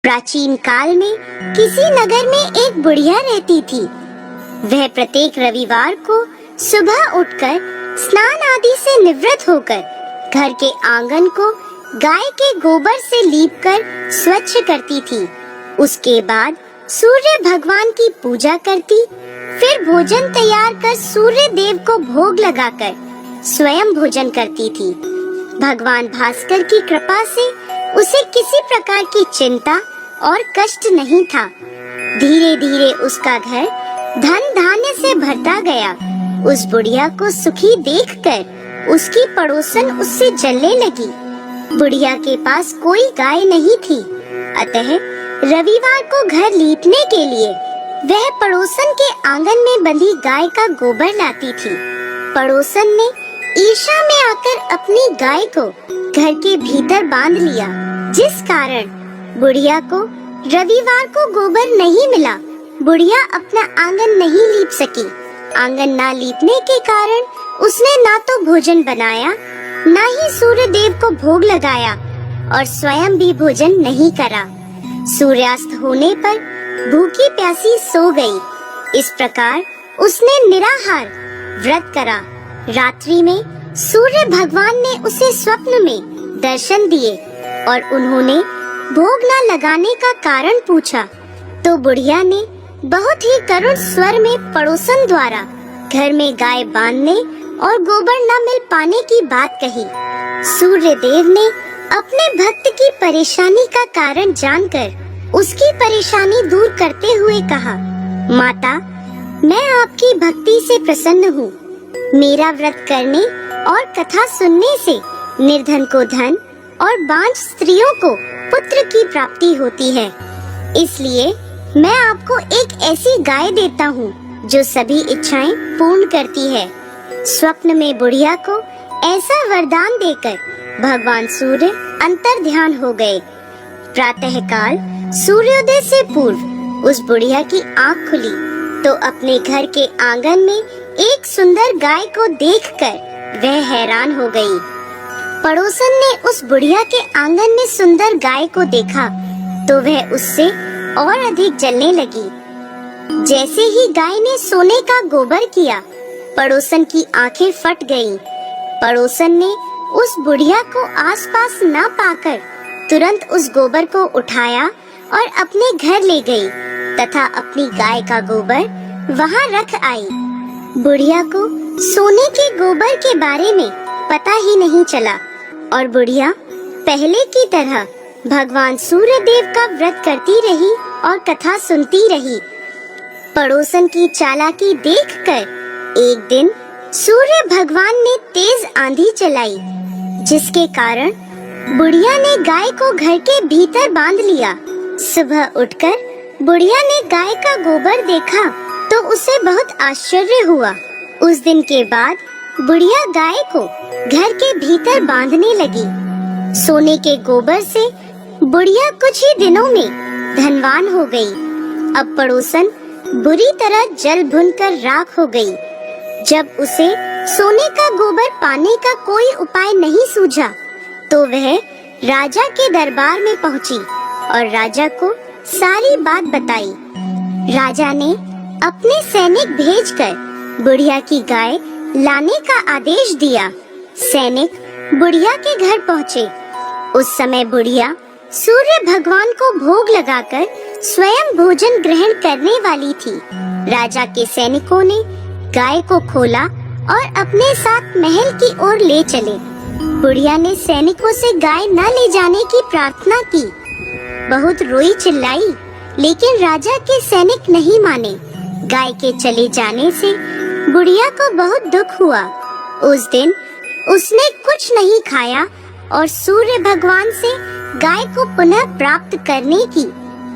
प्राचीन काल में किसी नगर में एक बुढ़िया रहती थी। वह प्रत्येक रविवार को सुबह उठकर स्नान आदि से निवृत्त होकर घर के आंगन को गाय के गोबर से लीपकर स्वच्छ करती थी। उसके बाद सूर्य भगवान की पूजा करती, फिर भोजन तैयार कर सूर्य देव को भोग लगाकर स्वयं भोजन करती थी। भगवान भास्कर की कृपा से उसे किसी प्रकार की चिंता और कष्ट नहीं था। धीरे धीरे उसका घर धन धान्य से भरता गया। उस बुढ़िया को सुखी देखकर उसकी पड़ोसन उससे जलने लगी। बुढ़िया के पास कोई गाय नहीं थी, अतः रविवार को घर लीपने के लिए वह पड़ोसन के आंगन में बंधी गाय का गोबर लाती थी। पड़ोसन ने ईर्ष्या में आकर अपनी गाय को घर के भीतर बांध लिया, जिस कारण बुढ़िया को रविवार को गोबर नहीं मिला। बुढ़िया अपना आंगन नहीं लीप सकी। आंगन ना लीपने के कारण उसने ना तो भोजन बनाया, ना ही सूर्य देव को भोग लगाया और स्वयं भी भोजन नहीं करा। सूर्यास्त होने पर भूखी प्यासी सो गई। इस प्रकार उसने निराहार व्रत करा। रात्रि में सूर्य भगवान ने उसे स्वप्न में दर्शन दिए और उन्होंने भोग न लगाने का कारण पूछा, तो बुढ़िया ने बहुत ही करुण स्वर में पड़ोसन द्वारा घर में गाय बांधने और गोबर न मिल पाने की बात कही। सूर्य देव ने अपने भक्त की परेशानी का कारण जानकर उसकी परेशानी दूर करते हुए कहा, माता, मैं आपकी भक्ति से प्रसन्न हूँ। मेरा व्रत करने और कथा सुनने से निर्धन को धन और बांझ स्त्रियों को पुत्र की प्राप्ति होती है। इसलिए मैं आपको एक ऐसी गाय देता हूँ जो सभी इच्छाएं पूर्ण करती है। स्वप्न में बुढ़िया को ऐसा वरदान देकर भगवान सूर्य अंतर ध्यान हो गए। प्रातः काल सूर्योदय से पूर्व उस बुढ़िया की आँख खुली तो अपने घर के आंगन में एक सुंदर गाय को देखकर वह हैरान हो गई। पड़ोसन ने उस बुढ़िया के आंगन में सुंदर गाय को देखा तो वह उससे और अधिक जलने लगी। जैसे ही गाय ने सोने का गोबर किया, पड़ोसन की आंखें फट गईं। पड़ोसन ने उस बुढ़िया को आसपास न पाकर तुरंत उस गोबर को उठाया और अपने घर ले गई तथा अपनी गाय का गोबर वहां रख आई। बुढ़िया को सोने के गोबर के बारे में पता ही नहीं चला और बुढ़िया पहले की तरह भगवान सूर्य देव का व्रत करती रही और कथा सुनती रही। पड़ोसन की चालाकी देखकर एक दिन सूर्य भगवान ने तेज आंधी चलाई, जिसके कारण बुढ़िया ने गाय को घर के भीतर बांध लिया। सुबह उठकर बुढ़िया ने गाय का गोबर देखा तो उसे बहुत आश्चर्य हुआ। उस दिन के बाद बुढ़िया गाय को घर के भीतर बांधने लगी। सोने के गोबर से बुढ़िया कुछ ही दिनों में धनवान हो गई। अब पड़ोसन बुरी तरह जल भुनकर राख हो गई। जब उसे सोने का गोबर पाने का कोई उपाय नहीं सूझा तो वह राजा के दरबार में पहुंची और राजा को सारी बात बताई। राजा ने अपने सैनिक भेजकर बुढ़िया की गाय लाने का आदेश दिया। सैनिक बुढ़िया के घर पहुँचे। उस समय बुढ़िया सूर्य भगवान को भोग लगाकर स्वयं भोजन ग्रहण करने वाली थी। राजा के सैनिकों ने गाय को खोला और अपने साथ महल की ओर ले चले। बुढ़िया ने सैनिकों से गाय न ले जाने की प्रार्थना की। बहुत रोई चिल्लाई, लेकिन राजा के सैनिक नहीं माने। गाय के चले जाने से बुढ़िया को बहुत दुख हुआ। उस दिन उसने कुछ नहीं खाया और सूर्य भगवान से गाय को पुनः प्राप्त करने की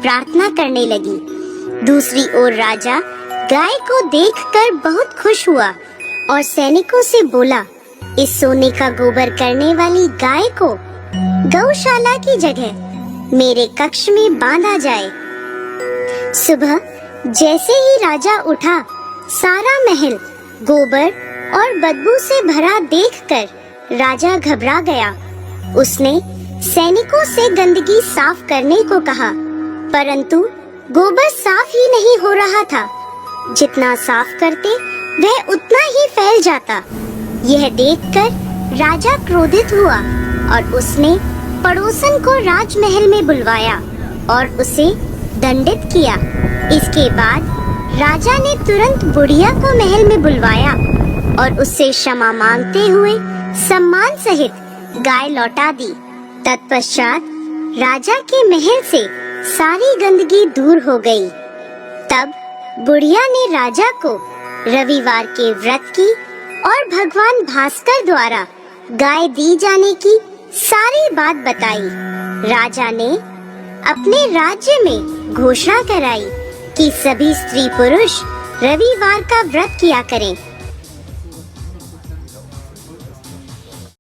प्रार्थना करने लगी। दूसरी ओर राजा गाय को देखकर बहुत खुश हुआ और सैनिकों से बोला, इस सोने का गोबर करने वाली गाय को गौशाला की जगह मेरे कक्ष में बांधा जाए। सुबह जैसे ही राजा उठा, सारा महल गोबर और बदबू से भरा देखकर राजा घबरा गया। उसने सैनिकों से गंदगी साफ करने को कहा परंतु गोबर साफ ही नहीं हो रहा था। जितना साफ करते वह उतना ही फैल जाता। यह देखकर राजा क्रोधित हुआ और उसने पड़ोसन को राजमहल में बुलवाया और उसे दंडित किया। इसके बाद राजा ने तुरंत बुढ़िया को महल में बुलवाया और उससे क्षमा मांगते हुए सम्मान सहित गाय लौटा दी। तत्पश्चात राजा के महल से सारी गंदगी दूर हो गई। तब बुढ़िया ने राजा को रविवार के व्रत की और भगवान भास्कर द्वारा गाय दी जाने की सारी बात बताई। राजा ने अपने राज्य में घोषणा कराई कि सभी स्त्री पुरुष रविवार का व्रत किया करें